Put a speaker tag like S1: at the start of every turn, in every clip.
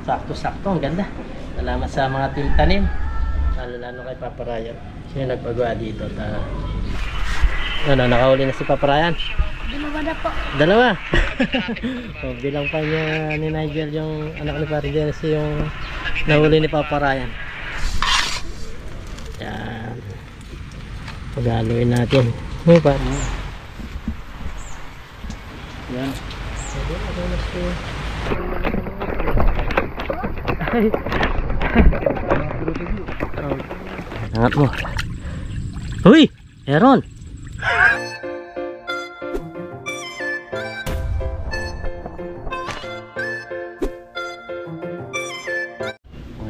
S1: Sakto-sakto, ang ganda. Salamat sa mga team tanim. Lalo kay Papa Ryan. Siya yung nagpagawa dito. Nakahuli na si Papa Ryan.
S2: Dalawa na po.
S1: Dalawa. Oh, bilang pa niya ni Nigel yung anak ni Papa Dennis yung nahuli ni Papa Ryan. Yan. Pag-haluin natin. Yan pa. Yan. Angat mo. Uy! Aaron!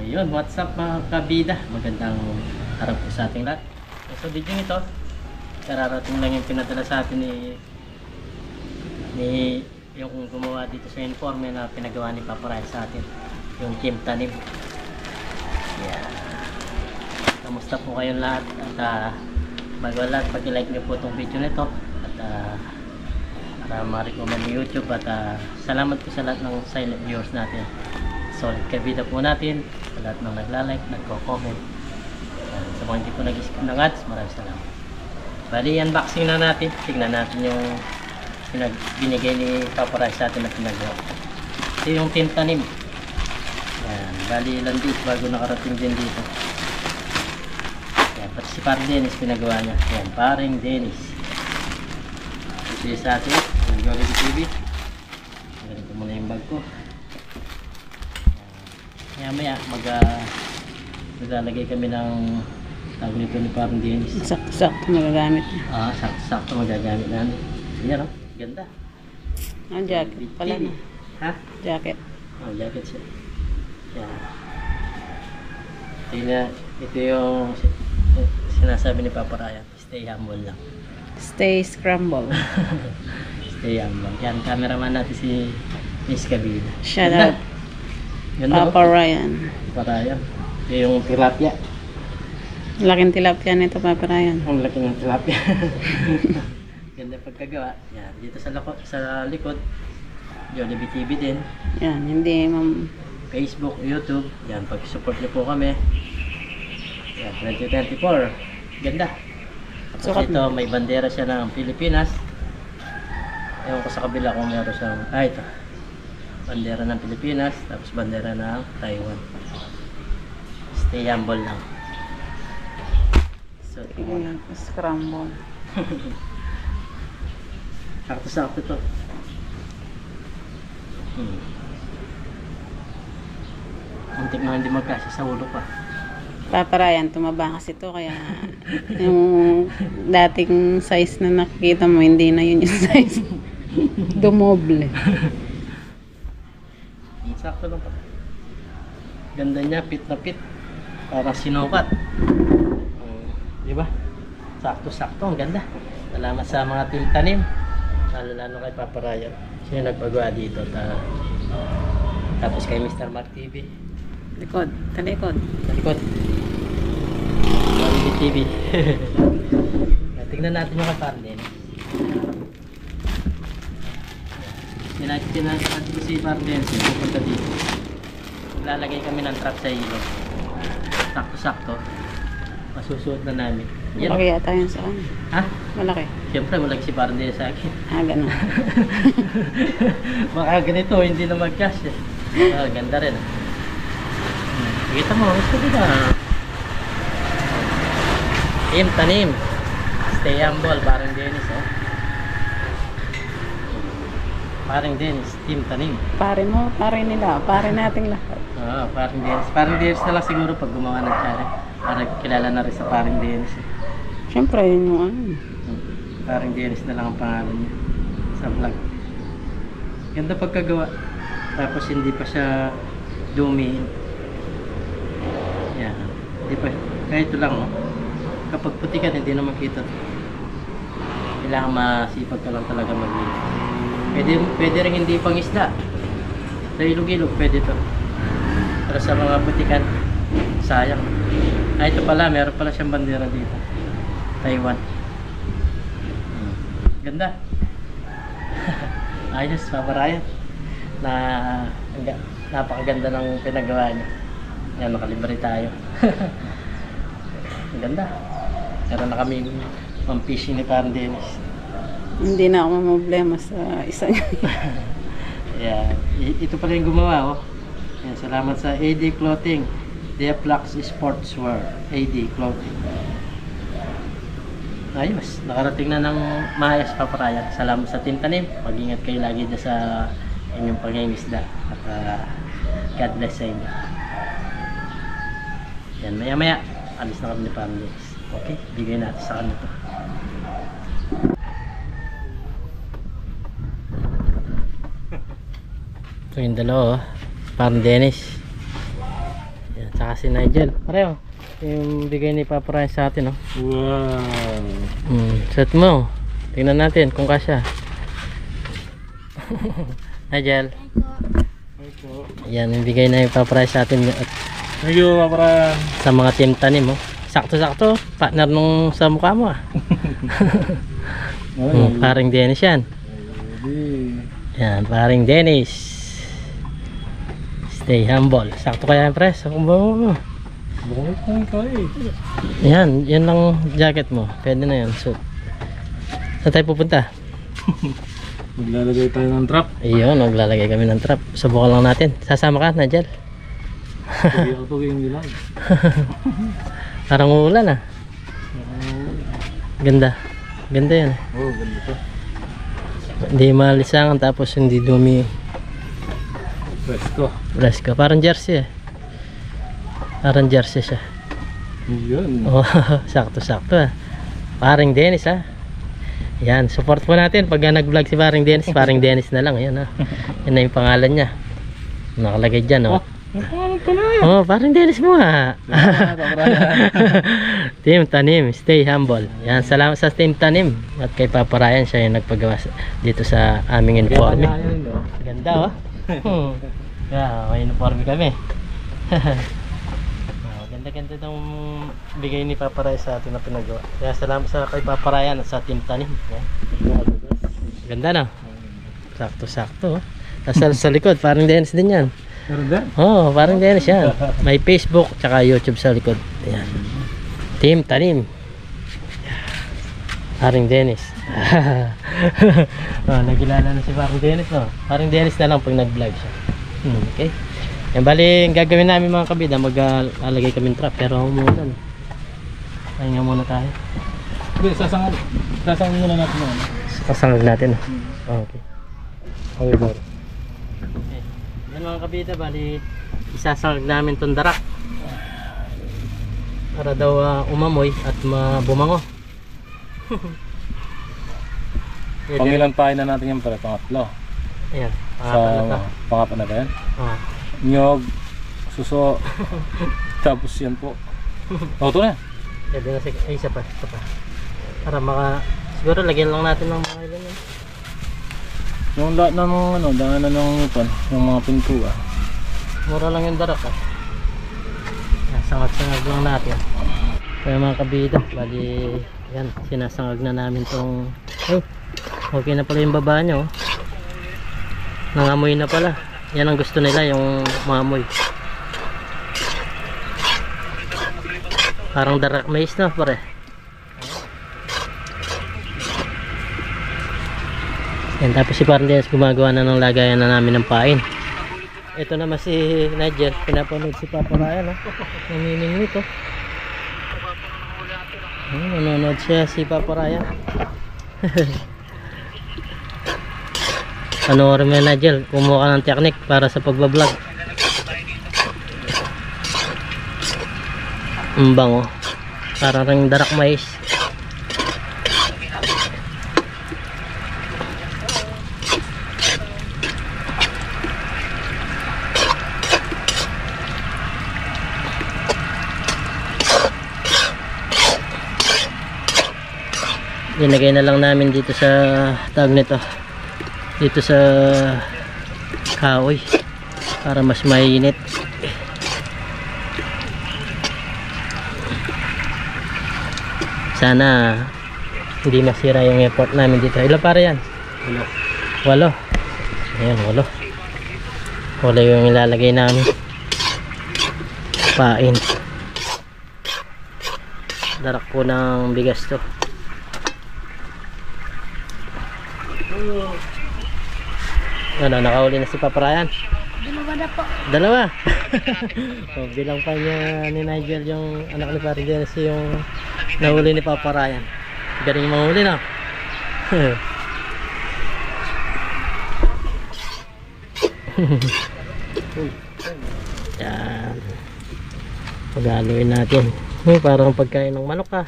S1: Yun, what's up mga kabida? Magandang araw po sa ating lahat. So video nito, kararating lang yung pinadala sa atin ni yung gumawa dito sa informe na pinagawa ni Papa Ryan sa atin, yung team tanim. Yeah. Kamusta po kayong lahat? At bago lahat, pag-like nyo po itong video nito at para ma-recommend ni YouTube at salamat po sa lahat ng silent viewers natin. Solid kabida po natin sa lahat ng nagla-like, nagko-comment. Sa mga hindi po nag-skip ng ads, maraming salamat. Bali, unboxing na natin. Tignan natin yung binigay ni Papa Ryan sa atin na pinagawa. Ito yung team tanim. Yan. Bali, ilang days bago nakarating din dito. Yan. Pati si Paring Dennis pinagawa niya. Yan. Paring Dennis. Ito yung sa atin. Yung Jollibee TV. Ganito muna yung bag ko. Maya maglalagay kami ng tawag nito ni Paring Dennis.
S2: Sakto magagamit niya.
S1: Sakto magagamit natin. Yan o, ganda.
S2: Ang jacket pala na.
S1: Ha?
S2: Jacket.
S1: Jacket siya. Yan. Ito yung sinasabi ni Papa Ryan. Stay humble lang.
S2: Stay scramble.
S1: Stay humble. Yan, cameraman natin si Miss Kabida.
S2: Shout out.
S1: Ganda,
S2: Papa Ryan.
S1: Papa Ryan. Ito yung tilapia.
S2: Laking tilapia nito, Papa Ryan.
S1: Ang laki ng tilapia. Ganda pagkagawa. Yan, dito sa likod, Jollibee TV din.
S2: Yan, hindi ma'am.
S1: Facebook, YouTube. Yan, pag-support niyo po kami. Yan, 2024. Ganda. Tapos
S2: Sukat
S1: ito, may bandera siya ng Pilipinas. Ewan ko sa kabila kung meron siyang, ito. Bandera ng Pilipinas, tapos bandera ng Taiwan. Stay humble lang. So,
S2: Ayan, scramble.
S1: sakto-sakto to. Muntik na hindi magkasya sa ulo pa.
S2: Papa Ryan, tumaba kasi to kaya yung dating size na nakikita mo, hindi na yun yung size. Dumoble.
S1: Sakto lang pa. Ganda niya, pit na pit. Parang sinukat. Diba? Sakto-sakto, ang ganda. Salamat sa mga team tanim. Lalo kay Papa Ryan. Siya yung nagpagawa dito. Tapos kay Mr. Mark TV.
S2: Likod, talikod.
S1: Talikod. Jollibee TV. Tignan natin yung kay Paring Dennis. Pinagkat ko si Paring Dennis. Pupunta dito. Lalagay kami ng trap sa ilog. Sakto-sakto. Masusuot na namin. Yan.
S2: Malaki yata yun sa kanya.
S1: Ha?
S2: Malaki.
S1: Siyempre, malaki si Paring Dennis sa akin.
S2: Ganun.
S1: Baka ganito, hindi na mag-cash eh. Ganda rin. Kita mo, gusto ko ba? Team tanim. Stay humble, Paring Dennis. Paring Dennis, team tanim.
S2: Pare mo, pare nila, pare nating lahat.
S1: Paring Dennis. Paring Dennis na lang siguro pag gumawa ng channel. Para kilala na rin sa Paring Dennis.
S2: Siyempre, yun yung ano.
S1: Paring Dennis na lang ang pangalan niya sa vlog. Ganda pagkagawa. Tapos hindi pa siya dumi. Yan. Hindi pa. Kaya ito lang, no? Kapag putikan, hindi na makita. Kailangan masipag ka lang talaga mag-ilog. Pwede rin hindi pang isda. Sa ilog-ilog, pwede to. Pero sa mga putikan, sayang. Ito pala, meron pala siyang bandera dito. Taiwan. Ganda. Ayos, Papa Ryan. napakaganda ng pinagawa niya. Yan, nakalibre tayo. Ang ganda. Meron na kami pang fishing ni Parang Dennis.
S2: Hindi na ako mamblema sa isang
S1: Yan. Ito pala yung gumawa, oh. Yan, salamat sa AD Clothing. Diaflux Sportswear. AD Clothing. Ayos. Nakarating na ng maayos, Papa Ryan. Salamat sa Team Tanim. Mag-ingat kayo lagi dyan sa inyong pag-iingisda. At God bless sa inyo. Yan, maya-maya. Alis na kami ni Parang Dennis. Okay, bigay natin sa kanya to. So yung dalawa, Parang Dennis. Yan, saka si Nigel. Pareho. Yung bigay ni Papa Ryan sa atin, oh.
S3: Wow.
S1: Set mo. Tingnan natin kung kasya. Nigel. Yan, yung bigay na yung Papa Ryan sa atin at
S3: Thank you, Papa.
S1: sa mga Team Tanim, oh. Sakto-sakto, partner nung sa mukha mo, ah. Paring Dennis yan. Yan, Paring Dennis. Stay humble. Sakto kaya yung press. Mo.
S3: Bukit kong kaya.
S1: Yan, yan lang jacket mo. Pwede na yan. So, saan tayo pupunta?
S3: Maglalagay tayo ng trap.
S1: Ayun, maglalagay kami ng trap. Subukan lang natin. Sasama ka, Nigel?
S3: Hindi ako tuging nilang.
S1: Parang uulan, ah. Ganda. Ganda yan.
S3: Oh, ganda to.
S1: Hindi malisangan tapos hindi dumi.
S3: Presko.
S1: Presko. Parang jersey, eh. Parang jersey siya.
S3: Yun.
S1: Oh, sakto-sakto, ah. Paring Dennis, ah. Yan, support po natin pag nag-vlog si Paring Dennis. Paring Dennis na lang. Yan, ah. Yan na yung pangalan niya. Nakalagay dyan, oh. Oh, Paring Dennis mo, ah. Team Tanim, stay humble. Yan, salamat sa Team Tanim. At kay Papa Ryan, siya yung nagpagawa dito sa aming uniforme. Ganda, oh. Yeah, may uniforme kami. Ganda-ganda itong bigay ni Papa Ryan sa atin na pinagawa. Kaya salamat sa kay Papa Ryan at sa Team Tanim. Yan. Ganda, na. Sakto-sakto, oh. Tapos sa likod, Paring Dennis din yan. Oh, Paring Dennis yan. May Facebook tsaka YouTube sa likod. Ayan. Team Tanim. Paring Dennis. Oh, nagilala na si Paring Dennis, no? Paring Dennis na lang pag nag-vlog siya. Okay. Yan, bali, gagawin namin mga kabida, mag-alagay kami ng trap, pero umulan. Pahinga muna tayo.
S3: Hindi, sasangag muna natin yun.
S1: Sasangag natin. Okay.
S3: Okay, bro.
S1: Okay. Yan mga kabida, bali, isasangag namin itong darak. Para daw umamoy at bumango.
S3: Pangilan pahay na natin yan para pangatlo.
S1: Ayan,
S3: Pangapat na ba yan?
S1: Ah.
S3: Nyog, suso, tapos yan po. Ito na.
S1: Pwede na isa pa. Para siguro lagyan lang natin ng mga ilan yan.
S3: Yung lahat ng daanan ng upan, yung mga pintua.
S1: Mura lang yung darak, ah. Sangat-sangag lang natin. Kaya mga kabida, bali yan, sinasangag na namin tong okay na pala yung baba nyo, oh. Nangamoy na pala. Yan ang gusto nila, yung maamoy. Parang darak mais na, pare. Yan, tapos si Parang Dennis gumagawa na ng lagayan na namin ng pain. Ito naman si Nigel, pinapanood si Papa Ryan, oh. Naniningwit, oh. Nanonood siya si Papa Ryan. Panoorin mo yan, Nigel, kumuha ka ng technique para sa pagbablog. Ang bango, parang ring darak mais. Linagay na lang namin dito sa tag nito, dito sa kahoy para mas mainit. Sana hindi masira yung effort namin dito. Ilan para yan? 8. Ayan, 8. Wala yung ilalagay namin. Pain. Darak po ng bigas to. Ano, nakahuli na si Papa Ryan?
S4: Dalawa na po.
S1: Dalawa. So, bilang pa niya ni Nigel yung anak ni Papa Dennis yung nahuli ni Papa Ryan. Galing mahuli na. Yan. Pag-aluin natin. Parang pagkain ng manok ah.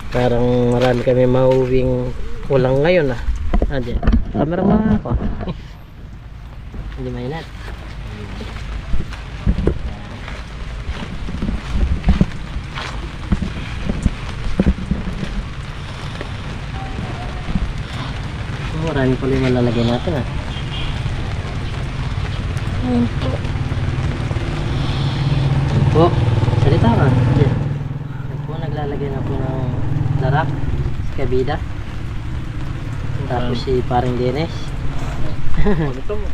S1: Parang marami kami mauwing kulang ngayon ah. Diyan. Camera mga ako. Hindi mainat. Marami pala yung malalagay natin ah.
S4: Ayun po.
S1: Po, salita ka. Yan po, naglalagay na po ng darak, kabida. Tapos si paring Dennis.
S3: Ito mo.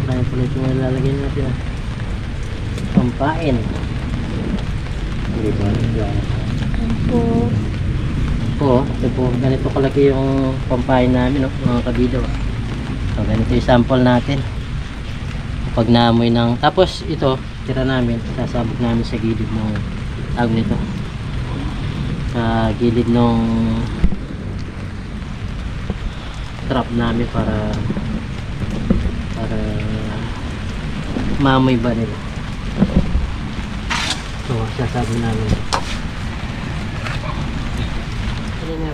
S1: Marami pala ito malalagay natin ah. Pampain.
S4: Ayun po.
S1: Po, ito po, ganito kalaki yung pampain namin, no, mga kabida. So, ganito yung sample natin. Pag naamoy ng, tapos ito, tira namin, sasabog namin sa gilid ng tawag nito. Sa gilid ng trap namin para maamoy ba nila. So, sasabog namin.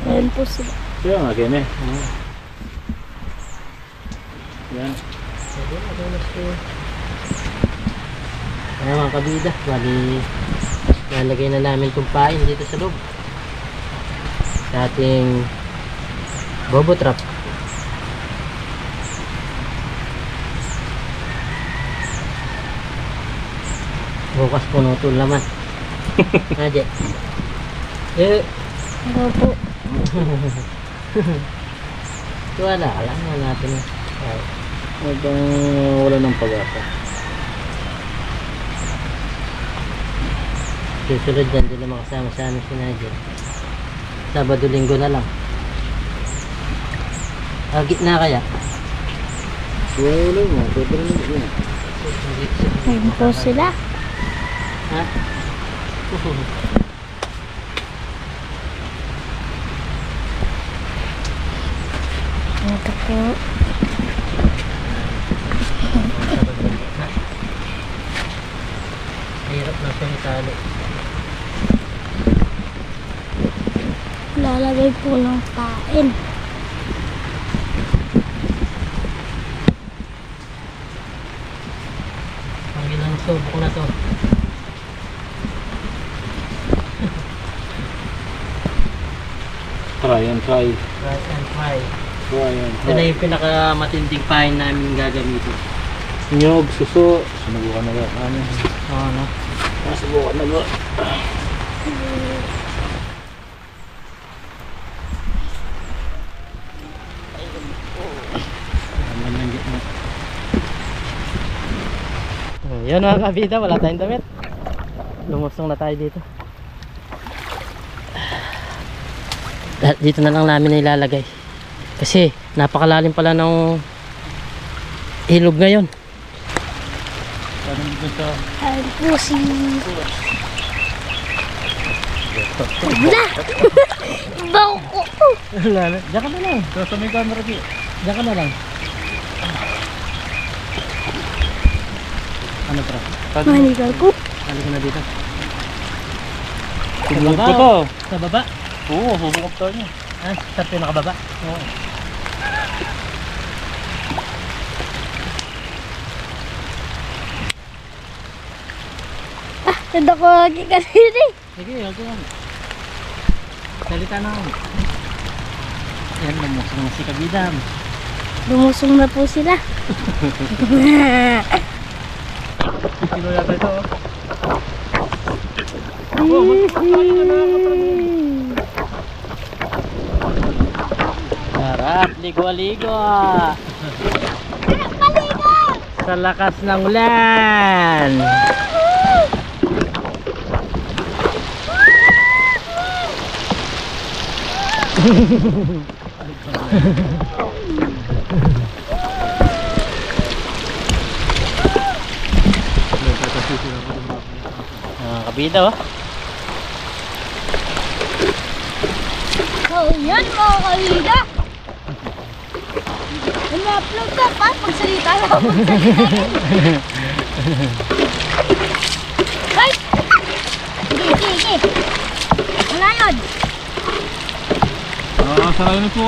S4: Ayun po sila.
S3: Kaya nga, Ken eh. Yan.
S1: Ayan mga kabida, bali lalagay na namin itong pain dito sa loob sa ating bobo trap. Bukas puno ito laman. Nadya
S4: Ano po.
S1: wala, alam na natin
S3: Hanggang wala ng pag-asa.
S1: susunod dyan, di na makasama sa amin si Nigel. Sabado linggo na lang. Gitna kaya?
S3: Wala mo, pwede rin yun.
S4: Ayun po sila.
S1: Ha?
S4: Ito po.
S1: Hirap na siya italo.
S4: Lalagay po ng pain.
S1: Ang ilang subok na to.
S3: Try and try.
S1: Try and try.
S3: Try and
S1: Ito na
S3: try.
S1: yung pinakamatinding pain namin gagamitin.
S3: Nyog, suso. Sinubukan na ba? Ano?
S1: Oo, no?
S3: Sinubukan na ba?
S1: Yan mga kabida, wala tayong damit. Lumusong na tayo dito. Dito na lang namin ilalagay. Kasi napakalalim pala ng ilog ngayon.
S3: Parang dito sa...
S4: Ayun po si... Wala! Bangko!
S1: Wala na. Diyan ka na lang.
S3: Sa may camera ki.
S1: Diyan ka na lang. Ano pra?
S4: Manigal ko.
S1: Balik ko na dito.
S3: Tinulog ko
S1: baba,
S3: to.
S1: Sa baba?
S3: Oo, susukap tayo niya.
S1: Ah, sa pinakababa? Oo.
S4: Tanda ko lagi kasi rin.
S1: Sige, ako yan. Salita na ako. Yan, lumusong na si Kabidam.
S4: Lumusong na po sila.
S3: Kilo yata ito. Oh.
S1: Sarap, ligo-ligo. Sa lakas ng ulan. Kabida oh.
S4: Oh, yan mga kalida. Una-upload ka pa. Pagsalita na ako. Ay! Sige. Wala yun.
S3: Saray na po.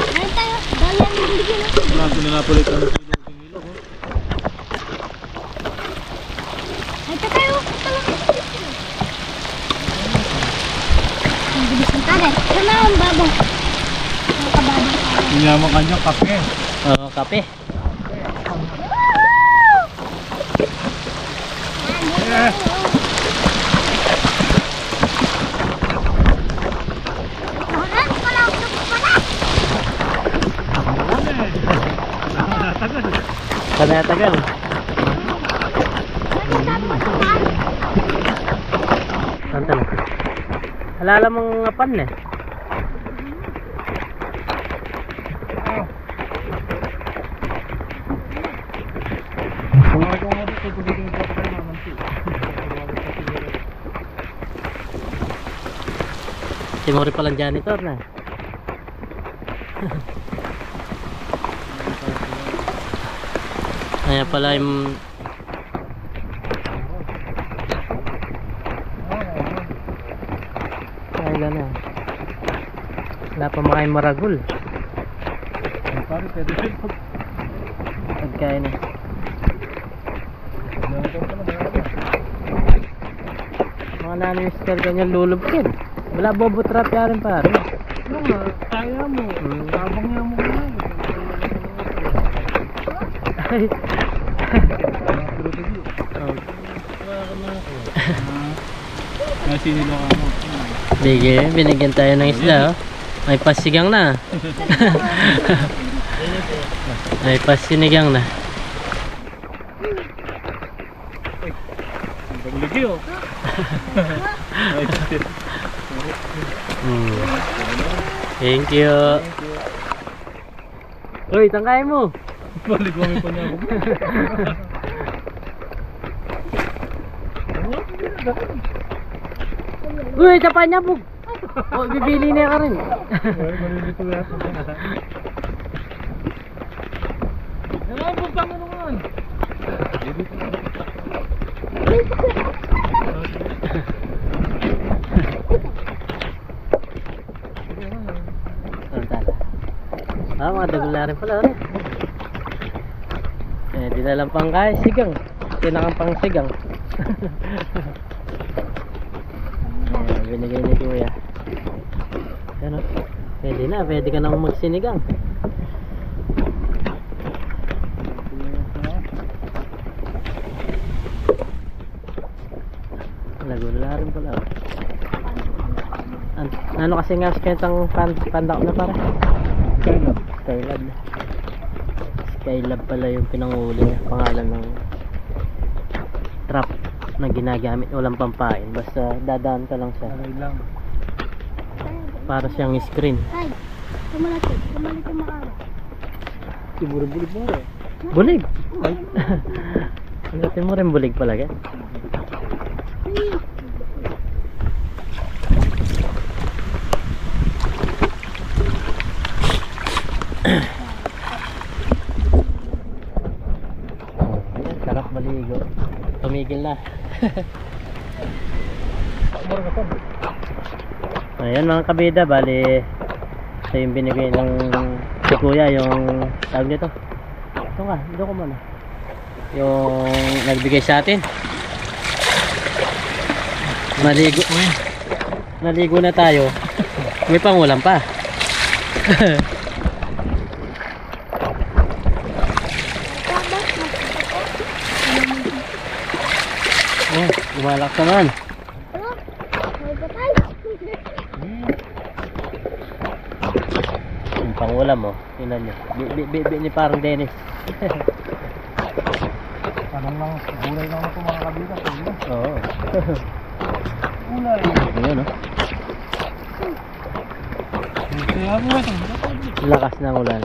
S4: Ayun tayo. Dali ang bigyan natin.
S3: Wala pinapalit ang ilog.
S4: Ay, tayo. Ang bilis ng tayo. Ano ang babong? Ang kababong.
S3: Hinyaman kanya kape.
S1: Oo, kape. Tagal. Santa na. Halala mong ngapan eh. Timori palang janitor na. Kaya pala yung kailan na. Wala pa makain maragul. Pagkain na. Mga nanistel ganyan lulubkin. Wala bobo trap ya rin pare.
S3: Kaya mo. Tabang niya mo na. Sinilo ka mo.
S1: Binigyan tayo ng isda oh. May pasigang na. May pasinigang na.
S3: Bagligi oh.
S1: Thank you. Uy, tangkay mo.
S3: Balik mo pa niya.
S1: Uy, tapan niya bug. Oh, bibili niya ka rin.
S3: Malilito na. Ano po kang naman? Mga dagula rin pala rin. Dinalang pang kaya sigang. Tinakang pang sigang. Binigay ni kuya. Ano? Pwede ka na magsinigang. Dagula rin pala. Ano kasi nga sketang pandak na para? Skylab pala yung pinanguli niya, pangalan ng trap na ginagamit, walang pampain, basta dadaan ka lang siya para siyang screen.
S4: Ay, tumalaki yung makara.
S3: Bulig mo rin.
S1: Bulig! Ang mo rin bulig pala ka? Sarap maligo. Tumigil na. Ayan mga kabida, bali ito yung binigay ng si kuya, yung tawag nito. Ito nga, doon ko muna. Yung nagbigay sa atin. Naligo na tayo. May pangulam pa.
S3: Oh, lumalak naman.
S4: Ano? May patay.
S3: Yung pangulam mo, tingnan nyo. Bi ni parang Dennis.
S5: Anong lang, gulay lang ito mga kabila.
S3: Oo.
S5: Gulay.
S3: Ayan o.
S5: Kaya mo ito.
S3: Lakas ng ulan.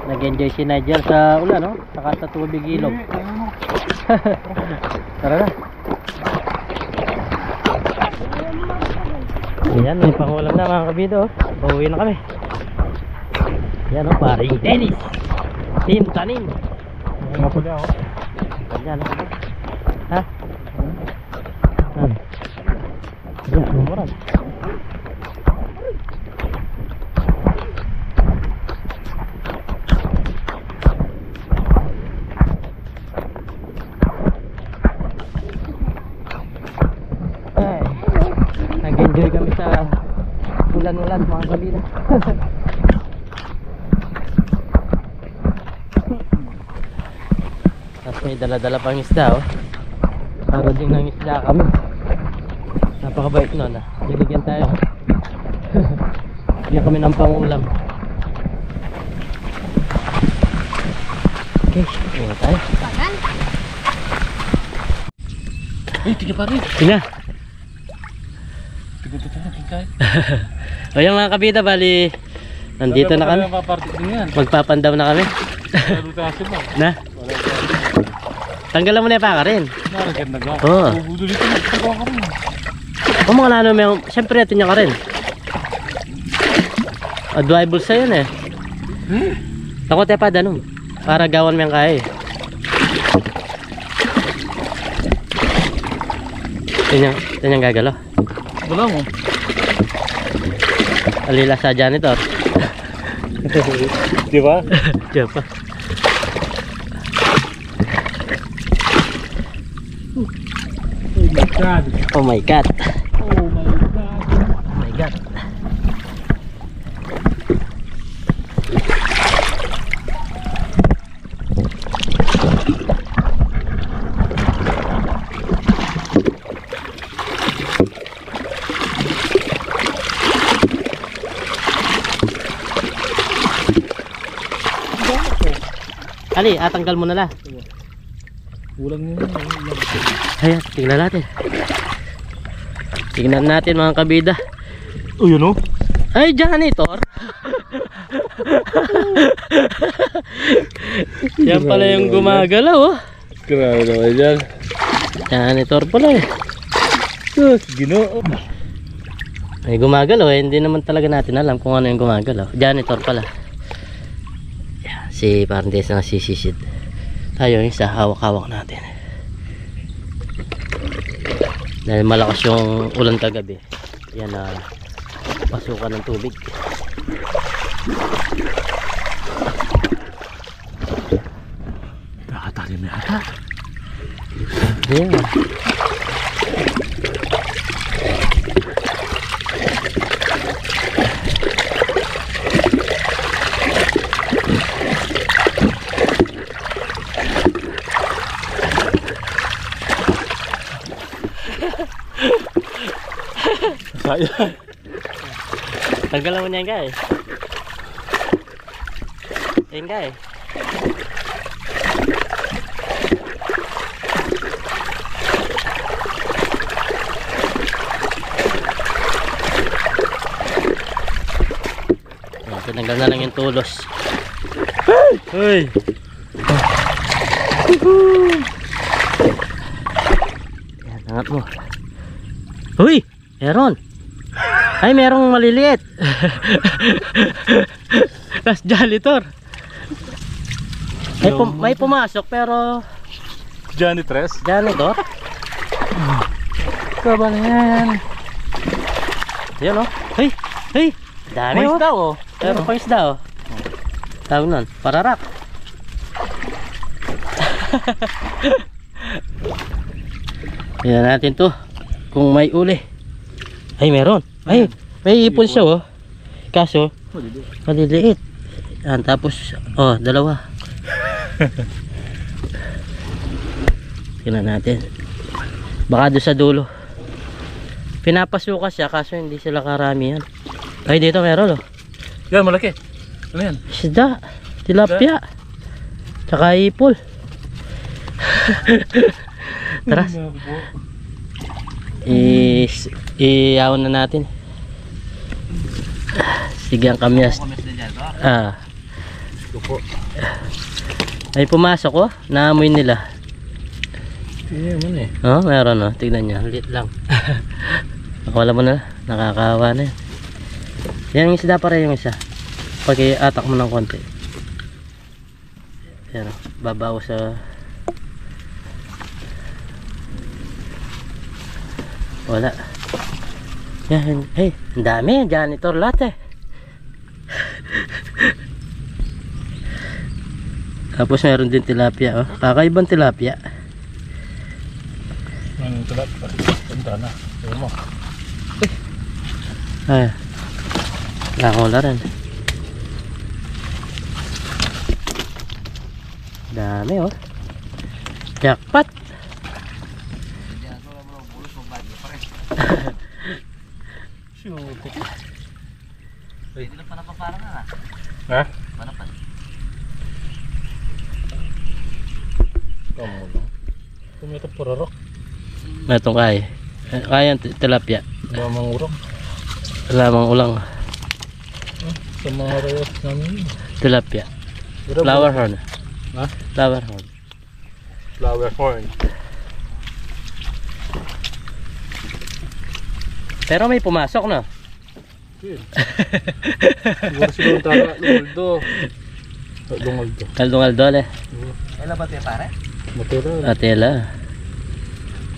S3: Nag-enjoy si Nigel sa ulan, no? Saka sa tubig ilog. Tara na. Ayan, may pangulam na mga kabido. Bawi na kami. Ayan o, paring Dennis. Team Tanim.
S5: Mapuli ako.
S3: Ayan o. Ha? Ayan. Ayan, lumuran. Ay, nag-enjoy kami sa ulan-ulan mga kabila. Tapos may dala-dala pang isda oh. Para din ng isda kami. Napakabait nun ah. Diligyan tayo. Bigyan kami ng pangulam. Okay, uwi tayo.
S4: Pagan.
S5: Eh, tiga pa rin.
S3: Tingnan.
S5: Tiga.
S3: O yung mga kabida, bali nandito na kami.
S5: Papartik din yan.
S3: Magpapandaw na kami.
S5: Lalo tayo ba?
S3: Na? Tanggalan mo na yung paka rin.
S5: Naragyan na ga.
S3: Oo.
S5: Bubudo dito nagtagawa ka rin.
S3: O mga lalo may, siyempre ito niya ka rin. Advisable sa'yo na eh. Ako tayo pa danom. Para gawan mo yung kaya eh. Ito niyang gagalo.
S5: Wala mo.
S3: Alila sa janitor.
S5: Di ba?
S3: Diyan pa.
S5: Oh my God.
S3: Oh my god.
S5: Oh my God.
S3: Oh my god. Ali, atanggal mo na la.
S5: Ulang mo yun.
S3: Ayan, tingnan natin. Tingnan natin mga kabida.
S5: Oh, yun o.
S3: Ay, janitor. Yan pala yung gumagalaw oh.
S5: Grabe naman yan.
S3: Janitor pala eh.
S5: Ginoo.
S3: Ay gumagalaw eh. Hindi naman talaga natin alam kung ano yung gumagalaw. Janitor pala. Yan, si Parandes na sisisid. Tayo yung isa, hawak-hawak natin. Dahil malakas yung ulan kagabi. Yan na pasukan ng tubig.
S5: Nakatali mo yata.
S3: Yan.
S5: Sayang.
S3: Tanggalan mo niya yung guys. Yan guys. Tinanggal na lang yung tulos. Hey! Yan, angat mo. Uy! Meron! Ay, merong maliliit. Tapos janitor. May pumasok pero
S5: Janitress.
S3: janitor.
S5: Kaba na yan.
S3: Yan o. Hey! Hey! Dami o.
S5: daw oh.
S3: Pero pang isda o. Tawag nun, pararak. Tingnan natin to kung may uli. Ay meron. Ay may ipon siya oh. Kaso maliliit. Yan, tapos oh dalawa. Tingnan natin. Baka doon sa dulo. Pinapasuka siya kaso hindi sila karami yan. Ay dito meron oh.
S5: Yan, malaki. Ano yan?
S3: Isda. Tilapia. Tsaka ipol. Tara. Iyawan na natin. Sigang kamyas. Ay pumasok oh. Naamoy nila. Oh, meron oh. Tignan nyo. Lit lang. Wala mo na. Nakakawa na yan. Yan yung isda pa rin yung isa. Pag i-atak mo ng konti. Yan oh. Babaw sa... Wala. Yan. Hey, ang dami. Janitor lahat eh. Tapos meron din tilapia oh. Kakaibang tilapia.
S5: Ang tulad pa. Punta na. Ayaw mo.
S3: Ay. Nakakula rin. Dami oh. Jackpot.
S5: Hindi
S1: na pa napaparang na.
S5: Ha?
S1: Manapan.
S5: Kamu lang. Tumito pororok.
S3: Metong kaya. Kaya tilapia.
S5: Bamang urok.
S3: Lamang ulang.
S5: Sa mga rayos namin.
S3: Tilapia. Flower horn.
S5: Ha?
S3: Flower horn.
S5: Flower horn.
S3: Pero may pumasok na.
S5: Siguro siguro tara. Lungoldo. Lungoldo.
S3: Kaldong-aldol eh.
S1: Kailan ba tayo pare?
S5: Matira.
S3: Atela.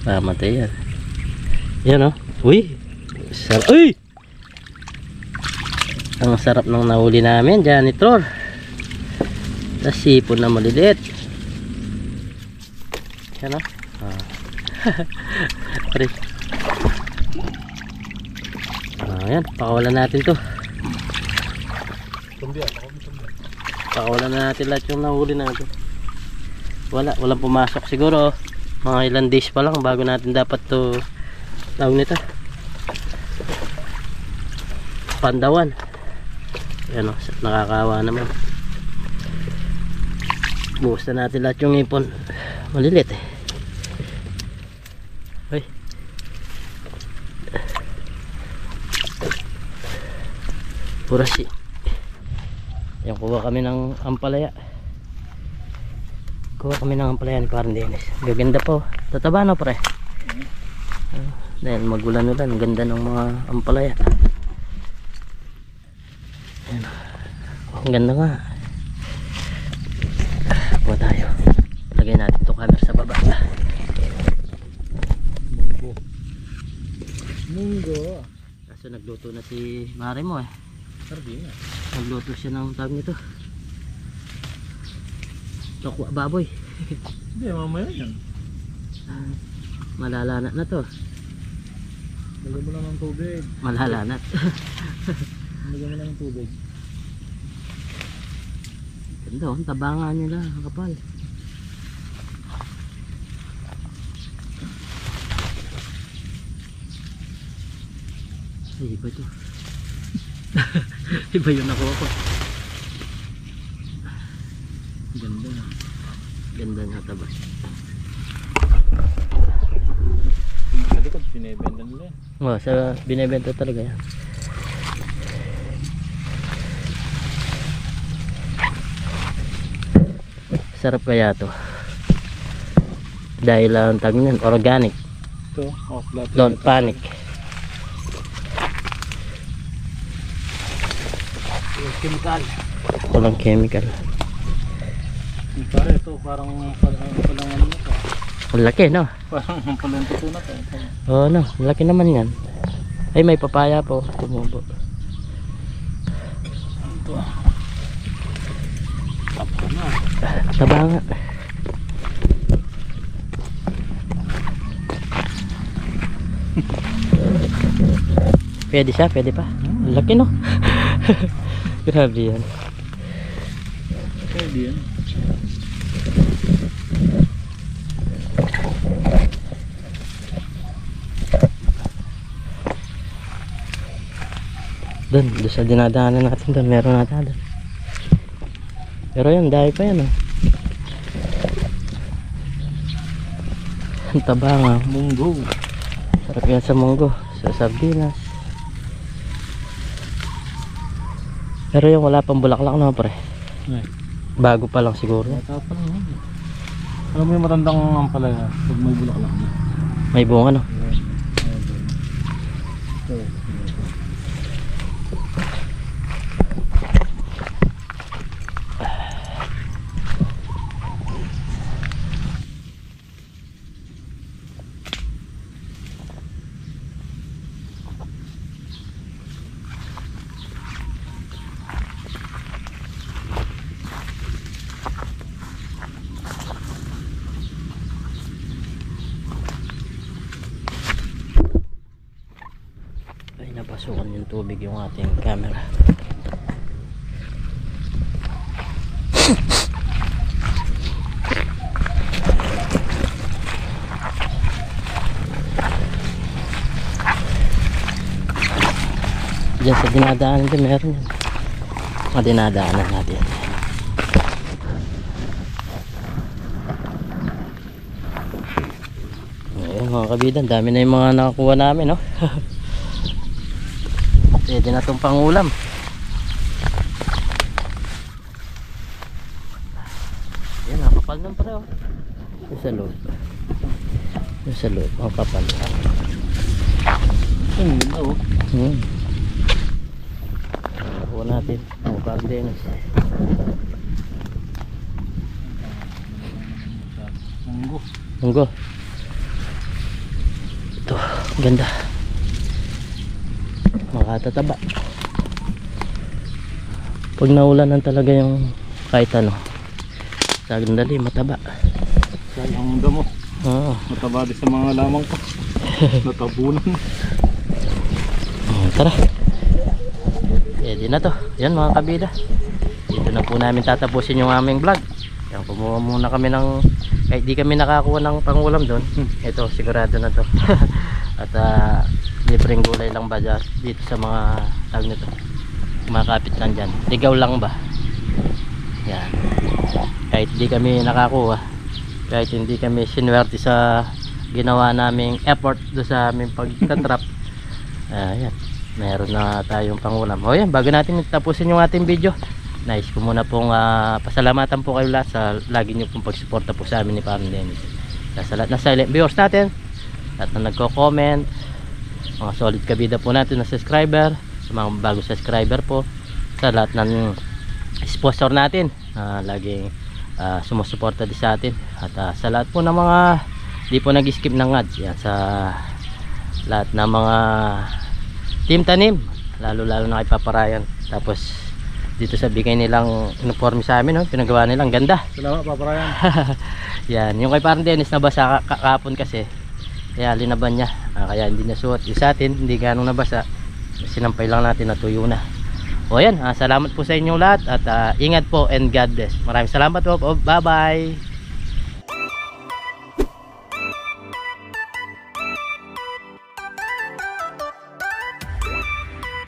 S3: Mamatay yan. Yan oh. Uy. Sarap. Uy! Ang sarap ng nahuli namin. Janitor. Tapos sipon na maliliit. Yan oh. Pare. Ayan. Pakawalan natin to. Pakawalan na natin lahat yung nahuli natin. Walang pumasok siguro. Mga ilang days pa lang bago natin dapat to tawag nito. Pandawan. Ayan o, nakakawa naman. Buhos na natin lahat yung ipon. Malilit eh. Uy. Purasi. Yan, kuha kami ng ampalaya. Kuha kami ng ampalaya ni Parang Dennis. Gaganda po. Tataba na pre. Dahil magulan-ulan. Ganda ng mga ampalaya. Ayan. Ang ganda nga. Kuha tayo. Lagay natin itong camera sa baba.
S5: Munggo.
S3: Kaso nagluto na si Mare mo eh.
S5: Sardina.
S3: Nagluto siya ng tawag nito. Tokwa baboy.
S5: Hindi, mamaya yan.
S3: Malalanat na to.
S5: Lagyan mo lang ng tubig.
S3: Malalanat.
S5: Lagyan mo lang ng tubig.
S3: Ganda oh, ang tabangan nila, ang kapal. Ay, iba ito. Iba yung nakuha ko. Ganda na. Ganda na taba.
S5: Sa likod, pinibenda nila yan.
S3: Oh, sa binibenta talaga yan. Sarap kaya to. Dahil ang tag niyan, organic.
S5: Ito, oh, flat.
S3: Don't panic.
S5: Chemical.
S3: Walang chemical.
S5: Pare, ito parang palang ano na to.
S3: Ang laki no?
S5: Parang palang tuto na to.
S3: Oo no, ang laki naman yan. Ay may papaya po. Tumubo.
S5: Ito. Tapa na.
S3: Taba nga. Pwede siya, pwede pa. Ang laki no? Grabe yan.
S5: Pwede yan.
S3: Doon sa dinadaanan natin doon, meron natin doon. Pero yan, dahil pa yan, oh. Ang taba nga.
S5: Munggo.
S3: Sarap yan sa munggo, sa sardinas. Pero yung wala pang bulaklak na, pre.
S5: Ay,
S3: Bago pa lang siguro.
S5: bata pa lang yun. Alam mo yung matandang ampalaya, pag may bulaklak na.
S3: May bunga, no? Ay, napasukan yung tubig yung ating camera. Diyan sa dinadaanan din meron yan. Mga dinadaanan natin. Ayun mga kabidan, dami na yung mga nakakuha namin, no? Pwede na itong pangulam. Yan, nakapal ng pareho. Yung sa loob. Yung sa loob, ang kapal.
S5: Yun, oh.
S3: Nakuha natin. Ang pardenos.
S5: Munggo.
S3: Munggo. Ito, ganda. Makatataba. Pag naulanan talaga yung kahit ano, sandali mataba.
S5: Sayang ang damo.
S3: Oo.
S5: Mataba din sa mga lamang ko. Natabunan.
S3: Tara. Pwede na to. Yan mga kabida. Dito na po namin tatapusin yung aming vlog. Yan, kumuha muna kami ng, kahit di kami nakakuha ng pangulam doon. Ito sigurado na to. At libreng gulay lang ba dito sa mga tag nito, mga kapit lang dyan. Ligaw lang ba yan, kahit di kami nakakuha, kahit hindi kami sinwerte sa ginawa naming effort do sa aming pagtatrap. Yan, meron na tayong pangulam. O yan, bago natin tapusin yung ating video, nice ko muna pong pasalamatan po kayo lahat sa lagi nyo pong pagsuporta po sa amin ni Parang Dennis, sa lahat na silent viewers natin, lahat na nagko-comment, mga solid kabida po natin na subscriber, sa mga bagong subscriber po, sa lahat ng sponsor natin laging sumusuporta din sa atin, at sa lahat po ng mga di po nag-skip ng ads. Yan, sa lahat ng mga team tanim, lalo na kay Papa Ryan. Tapos dito sa bigay nilang uniforme sa amin, no? Pinagawa nilang ganda.
S5: Salamat, Papa Ryan.
S3: Yan, yung kay Parang Dennis nabasa kahapon kasi, kaya linaban niya, kaya hindi nasuot. Yung sa atin hindi ganong nabasa, sinampay lang natin, natuyo na. O yan, salamat po sa inyong lahat, at ingat po and God bless. Maraming salamat po. Bye bye.